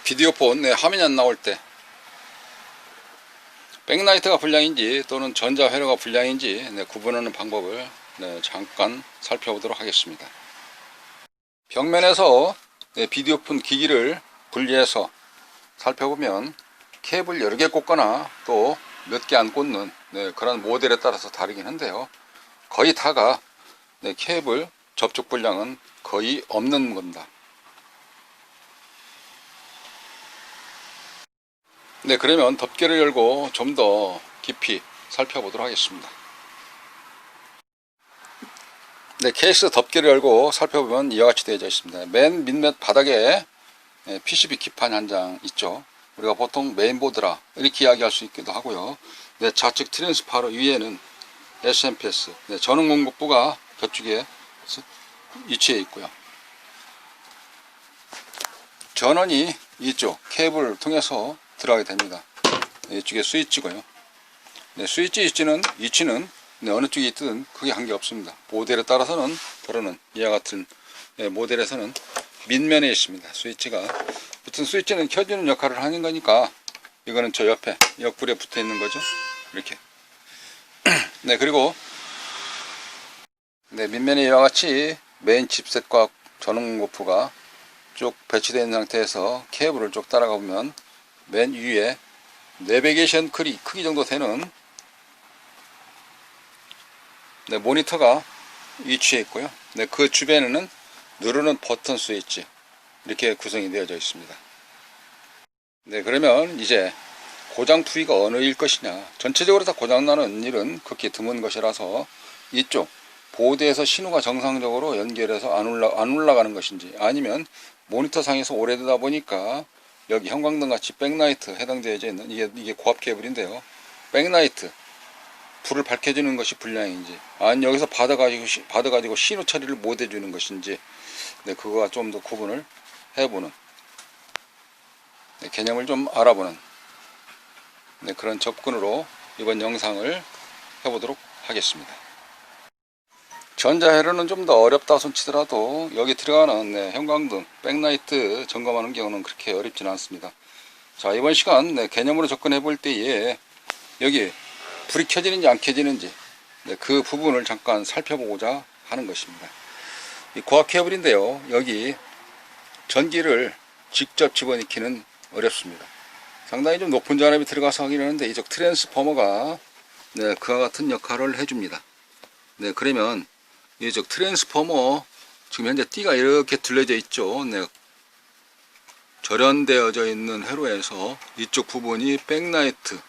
비디오폰 화면이 안 나올 때 백라이트가 불량인지 또는 전자 회로가 불량인지 구분하는 방법을 잠깐 살펴보도록 하겠습니다. 벽면에서 비디오폰 기기를 분리해서 살펴보면 케이블 여러 개 꽂거나 또 몇 개 안 꽂는 그런 모델에 따라서 다르긴 한데요. 거의 다가 케이블 접촉 불량은 거의 없는 겁니다. 그러면 덮개를 열고 좀 더 깊이 살펴보도록 하겠습니다. 케이스 덮개를 열고 살펴보면 이와 같이 되어져 있습니다. 맨 밑면 바닥에 PCB 기판 한 장 있죠. 우리가 보통 메인보드라 이렇게 이야기할 수 있기도 하고요. 좌측 트랜스파러 위에는 SMPS 전원 공급부가 저쪽에 위치해 있고요. 전원이 이쪽 케이블을 통해서 들어가게 됩니다. 이쪽에 스위치고요. 스위치 위치는 어느 쪽에 있든 크게 관계없습니다. 모델에 따라서는 더러는 이와 같은 모델에서는 밑면에 있습니다. 스위치가 붙은 스위치는 켜주는 역할을 하는 거니까 이거는 저 옆에 옆구리에 붙어 있는 거죠. 이렇게. 그리고 밑면에 이와 같이 메인 칩셋과 전원 공급부가 쭉 배치되어 있는 상태에서 케이블을 쭉 따라가 보면 맨 위에 내비게이션 크기 정도 되는 모니터가 위치해 있고요. 그 주변에는 누르는 버튼 스위치 이렇게 구성이 되어져 있습니다. 그러면 이제 고장 부위가 어느일 것이냐, 전체적으로 다 고장나는 일은 극히 드문 것이라서 이쪽 보드에서 신호가 정상적으로 연결해서 안 올라가는 것인지, 아니면 모니터 상에서 오래되다 보니까 여기 형광등 같이 백라이트 해당되어 있는 이게 고압 케이블인데요. 백라이트 불을 밝혀주는 것이 불량인지, 아니면 여기서 받아가지고 신호 처리를 못 해주는 것인지, 그거가 좀 더 구분을 해보는, 개념을 좀 알아보는 그런 접근으로 이번 영상을 해보도록 하겠습니다. 전자회로는 좀 더 어렵다 손치더라도 여기 들어가는 형광등, 백라이트 점검하는 경우는 그렇게 어렵지는 않습니다. 자, 이번 시간 개념으로 접근해 볼 때에 여기 불이 켜지는지 안 켜지는지 그 부분을 잠깐 살펴보고자 하는 것입니다. 이 고압 케이블인데요, 여기 전기를 직접 집어넣기는 어렵습니다. 상당히 좀 높은 전압이 들어가서 하긴 하는데 이쪽 트랜스포머가 그와 같은 역할을 해줍니다. 그러면 이쪽 트랜스포머 지금 현재 띠가 이렇게 둘러져 있죠. 절연되어져 있는 회로에서 이쪽 부분이 백라이트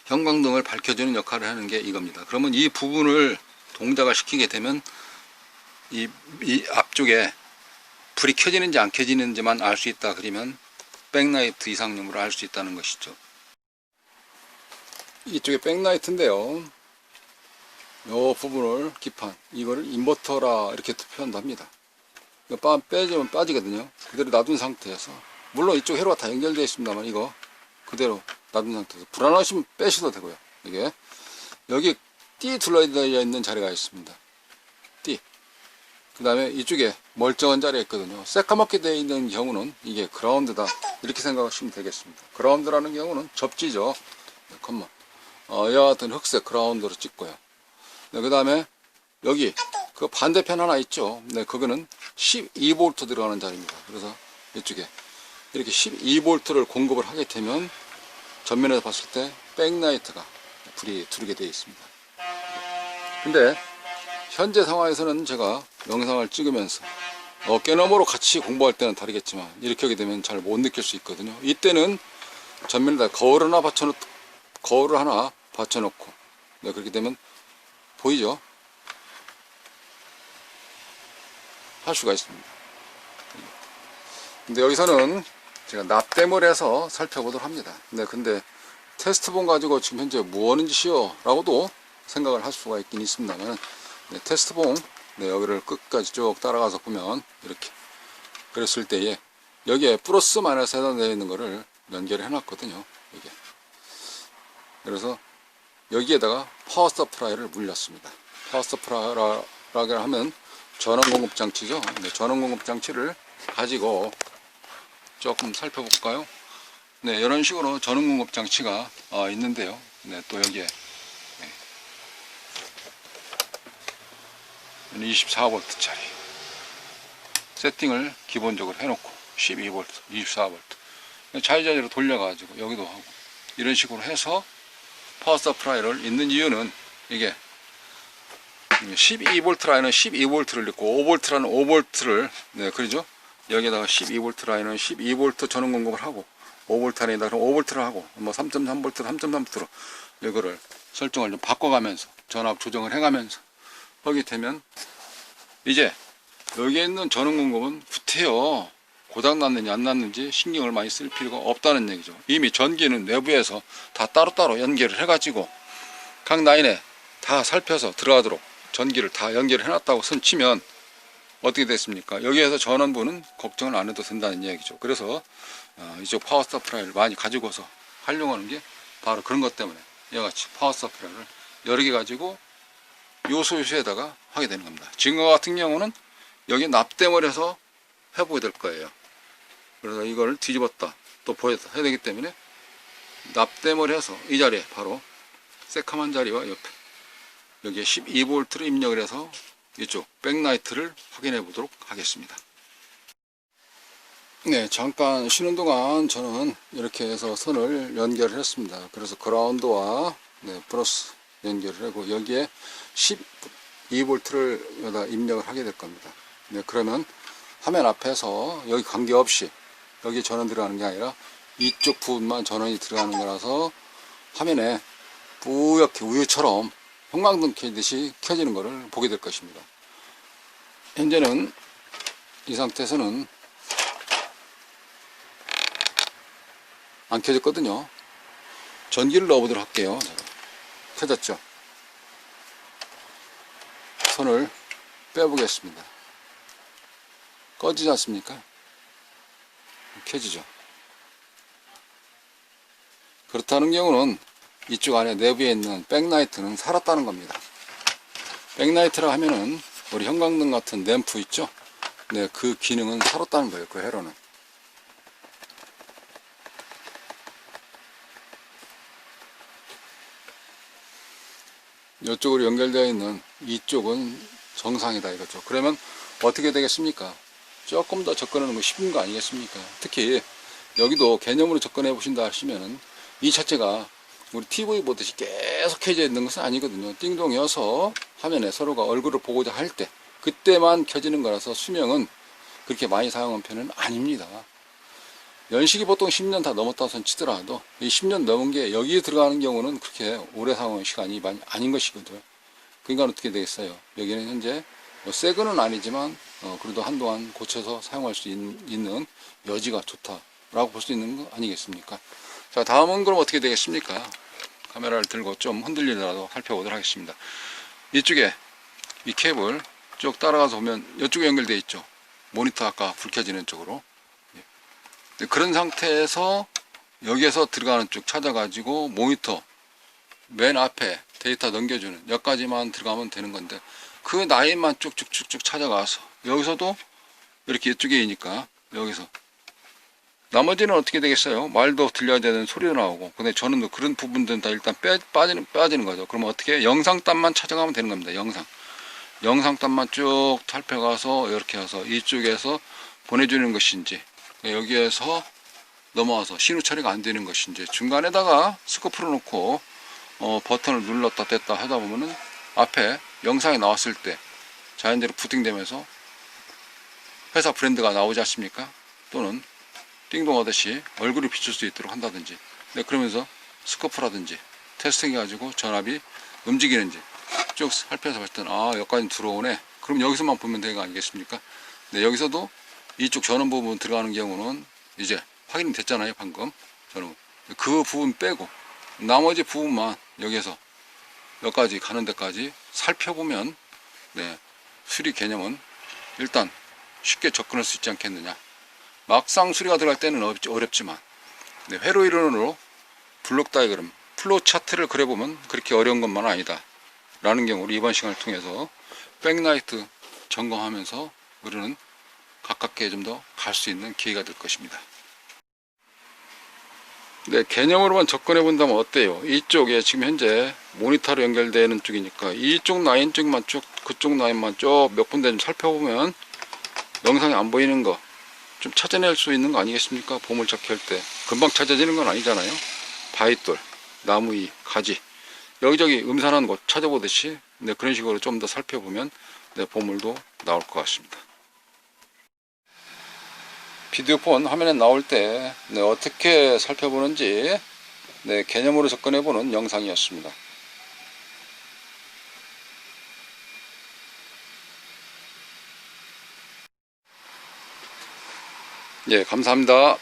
형광등을 밝혀주는 역할을 하는 게 이겁니다. 그러면 이 부분을 동작을 시키게 되면 이 앞쪽에 불이 켜지는지 안 켜지는지만 알 수 있다 그러면 백라이트 이상용으로 알 수 있다는 것이죠. 이쪽에 백라이트인데요, 이 부분을 기판, 이거를 인버터라 이렇게 표현도 합니다. 빼주면 빠지거든요. 그대로 놔둔 상태에서, 물론 이쪽 회로가 다 연결되어 있습니다만 이거 그대로 놔둔 상태에서 불안하시면 빼셔도 되고요. 이게 여기 띠 둘러져 있는 자리가 있습니다. 띠. 그 다음에 이쪽에 멀쩡한 자리가 있거든요. 새까맣게 되어 있는 경우는 이게 그라운드다 이렇게 생각하시면 되겠습니다. 그라운드라는 경우는 접지죠. 이와 같은 흑색 그라운드로 찍고요. 그 다음에 여기 그 반대편 하나 있죠. 그거는 12V 들어가는 자리입니다. 그래서 이쪽에 이렇게 12V를 공급을 하게 되면 전면에서 봤을 때 백라이트가 불이 들게 되어 있습니다. 근데 현재 상황에서는 제가 영상을 찍으면서 어깨너머로 같이 공부할 때는 다르겠지만 이렇게 하게 되면 잘 못 느낄 수 있거든요. 이때는 전면에다 거울을 하나 받쳐놓고 그렇게 되면 보이죠? 할 수가 있습니다. 근데 여기서는 제가 납땜을 해서 살펴보도록 합니다. 근데 테스트본 가지고 지금 현재 뭐 하는 짓이요? 라고도 생각을 할 수가 있긴 있습니다만 테스트본 여기를 끝까지 쭉 따라가서 보면 이렇게 그랬을 때에 여기에 플러스 마이너스 해당되어 있는 거를 연결해 놨거든요. 이게. 그래서 여기에다가 파워 서프라이를 물렸습니다. 파워 서프라이라고 하면 전원 공급 장치죠. 전원 공급 장치를 가지고 조금 살펴볼까요? 네, 이런 식으로 전원 공급 장치가 있는데요. 네, 또 여기에 24V짜리 세팅을 기본적으로 해놓고 12V, 24V 자유자재로 돌려가지고 여기도 하고 이런 식으로 해서 파워 서프라이를 있는 이유는 이게 12V 라인은 12V를 넣고 5V 라인은 5V를 네, 그러죠? 여기다가 12V 라인은 12V 전원 공급을 하고 5V 라인에다 5V를 하고 뭐 3.3V, 3.3V로 이거를 설정을 좀 바꿔가면서 전압 조정을 해가면서 하게 되면 이제 여기에 있는 전원 공급은 구태여 고장 났는지 안 났는지 신경을 많이 쓸 필요가 없다는 얘기죠. 이미 전기는 내부에서 다 따로따로 연결을 해가지고 각 라인에 다 살펴서 들어가도록 전기를 다 연결을 해놨다고 손치면 어떻게 됐습니까? 여기에서 전원부는 걱정을 안 해도 된다는 얘기죠. 그래서 이쪽 파워 서프라이를 많이 가지고서 활용하는 게 바로 그런 것 때문에 이와같이 파워 서프라이를 여러 개 가지고 요소에다가 하게 되는 겁니다. 지금과 같은 경우는 여기 납땜을 해서 해보게 될 거예요. 그래서 이걸 뒤집었다 또 보였다 해야 되기 때문에 납땜을 해서 이 자리에 바로 새카만 자리와 옆에 여기에 12V를 입력을 해서 이쪽 백라이트를 확인해 보도록 하겠습니다. 네, 잠깐 쉬는 동안 저는 이렇게 해서 선을 연결을 했습니다. 그래서 그라운드와 플러스 연결을 하고 여기에 12V를 여기다 입력을 하게 될 겁니다. 네, 그러면 화면 앞에서 여기 관계없이 여기 전원 들어가는 게 아니라 이쪽 부분만 전원이 들어가는 거라서 화면에 뿌옇게 우유처럼 형광등 켜듯이 켜지는 것을 보게 될 것입니다. 현재는 이 상태에서는 안 켜졌거든요. 전기를 넣어보도록 할게요. 켜졌죠? 선을 빼보겠습니다. 꺼지지 않습니까? 켜지죠. 그렇다는 경우는 이쪽 안에 내부에 있는 백라이트는 살았다는 겁니다. 백라이트라 하면은 우리 형광등 같은 램프 있죠? 네, 그 기능은 살았다는 거예요. 그 회로는. 이쪽으로 연결되어 있는 이쪽은 정상이다 이거죠. 그러면 어떻게 되겠습니까? 조금 더 접근하는 거 쉬운 거 아니겠습니까? 특히 여기도 개념으로 접근해 보신다 하시면은 이 자체가 우리 TV 보듯이 계속 켜져 있는 것은 아니거든요. 띵동이어서 화면에 서로가 얼굴을 보고자 할 때 그때만 켜지는 거라서 수명은 그렇게 많이 사용한 편은 아닙니다. 연식이 보통 10년 다 넘었다 손 치더라도 이 10년 넘은 게 여기에 들어가는 경우는 그렇게 오래 사용한 시간이 많이 아닌 것이거든요. 그러니까 어떻게 되겠어요? 여기는 현재 새 거는 아니지만 그래도 한동안 고쳐서 사용할 수 있는 여지가 좋다라고 볼 수 있는 거 아니겠습니까? 자, 다음은 그럼 어떻게 되겠습니까? 카메라를 들고 좀 흔들리더라도 살펴보도록 하겠습니다. 이쪽에 이 케이블 쭉 따라가서 보면 이쪽에 연결되어 있죠. 모니터 아까 불 켜지는 쪽으로. 그런 상태에서 여기에서 들어가는 쪽 찾아가지고 모니터 맨 앞에 데이터 넘겨주는 여기까지만 들어가면 되는 건데 그 라인만 쭉쭉쭉쭉 찾아가서 여기서도 이렇게 이쪽에 있으니까 여기서 나머지는 어떻게 되겠어요? 말도 들려야 되는 소리도 나오고 근데 저는 그런 부분들은 다 일단 빠지는 거죠. 그러면 어떻게 영상단만 찾아가면 되는 겁니다. 영상단만 쭉 살펴가서 이렇게 해서 이쪽에서 보내주는 것인지 여기에서 넘어와서 신호 처리가 안 되는 것인지 중간에다가 스코프를 놓고 버튼을 눌렀다 뗐다 하다 보면은 앞에 영상이 나왔을 때 자연대로 부팅되면서 회사 브랜드가 나오지 않습니까? 또는 띵동 하듯이 얼굴을 비출 수 있도록 한다든지 그러면서 스코프라든지 테스팅 해가지고 전압이 움직이는지 쭉 살펴서 봤을 때는 여기까지 들어오네. 그럼 여기서만 보면 되는 거 아니겠습니까? 네, 여기서도 이쪽 전원 부분 들어가는 경우는 이제 확인이 됐잖아요. 방금 전원 그 부분 빼고 나머지 부분만 여기에서 여기까지 가는 데까지 살펴보면 수리 개념은 일단 쉽게 접근할 수 있지 않겠느냐. 막상 수리가 들어갈 때는 어렵지만 회로 이론으로 블록 다이그램 플로우 차트를 그려보면 그렇게 어려운 것만 아니다 라는 경우를 이번 시간을 통해서 백라이트 점검하면서 우리는 가깝게 좀 더 갈 수 있는 기회가 될 것입니다. 네, 개념으로만 접근해 본다면 어때요? 이쪽에 지금 현재 모니터로 연결되는 쪽이니까 이쪽 라인 쪽만 쭉, 그쪽 라인만 쭉 몇 군데 좀 살펴보면 영상에 안 보이는 거 좀 찾아낼 수 있는 거 아니겠습니까? 보물찾기 할 때 금방 찾아지는 건 아니잖아요. 바위돌, 나무 위, 가지, 여기저기 음산한 곳 찾아보듯이, 네, 그런 식으로 좀 더 살펴보면, 네, 보물도 나올 것 같습니다. 비디오폰 화면에 나올 때, 네, 어떻게 살펴보는지, 네, 개념으로 접근해보는 영상이었습니다. 예, 감사합니다.